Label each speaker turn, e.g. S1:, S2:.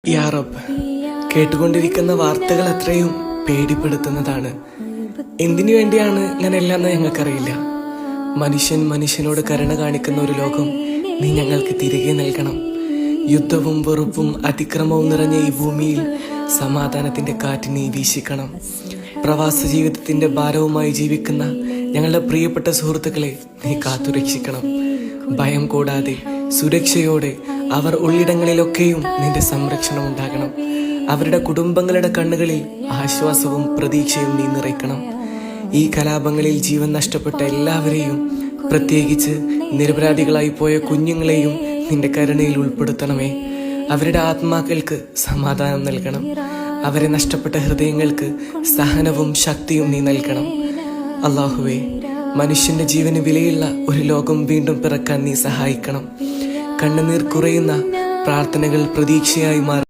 S1: യാ റബ്ബ്, കേട്ടുകൊണ്ടിരിക്കുന്ന വാർത്തകൾ അത്രയും പേടിപ്പെടുത്തുന്നതാണ്. എന്തിനു വേണ്ടിയാണ് ഇങ്ങനെയെല്ലാം ഞങ്ങൾക്കറിയില്ല. മനുഷ്യൻ മനുഷ്യനോട് കരുണ കാണിക്കുന്ന ഒരു ലോകം നീ ഞങ്ങൾക്ക് തിരികെ നൽകണം. യുദ്ധവും വെറുപ്പും അതിക്രമവും നിറഞ്ഞ ഈ ഭൂമിയിൽ സമാധാനത്തിന്റെ കാറ്റ് നീ വീശിക്കണം. പ്രവാസ ജീവിതത്തിന്റെ ഭാരവുമായി ജീവിക്കുന്ന ഞങ്ങളുടെ പ്രിയപ്പെട്ട സുഹൃത്തുക്കളെ നീ കാത്തുരക്ഷിക്കണം. ഭയം കൂടാതെ സുരക്ഷയോടെ അവർ ഉള്ളിടങ്ങളിലൊക്കെയും നിന്റെ സംരക്ഷണം ഉണ്ടാകണം. അവരുടെ കുടുംബങ്ങളുടെ കണ്ണുകളിൽ ആശ്വാസവും പ്രതീക്ഷയും നീ നിറയ്ക്കണം. ഈ കലാപങ്ങളിൽ ജീവൻ നഷ്ടപ്പെട്ട എല്ലാവരെയും, പ്രത്യേകിച്ച് നിരപരാധികളായി പോയ കുഞ്ഞുങ്ങളെയും നിന്റെ കരുണയിൽ ഉൾപ്പെടുത്തണമേ. അവരുടെ ആത്മാക്കൾക്ക് സമാധാനം നൽകണം. അവരെ നഷ്ടപ്പെട്ട ഹൃദയങ്ങൾക്ക് സഹനവും ശക്തിയും നീ നൽകണം. അല്ലാഹുവേ, മനുഷ്യന്റെ ജീവന് വിലയുള്ള ഒരു ലോകം വീണ്ടും പിറക്കാൻ നീ സഹായിക്കണം. കണ്ണുനീർ കുറയുന്ന പ്രാർത്ഥനകൾ പ്രതീക്ഷയായി മാറി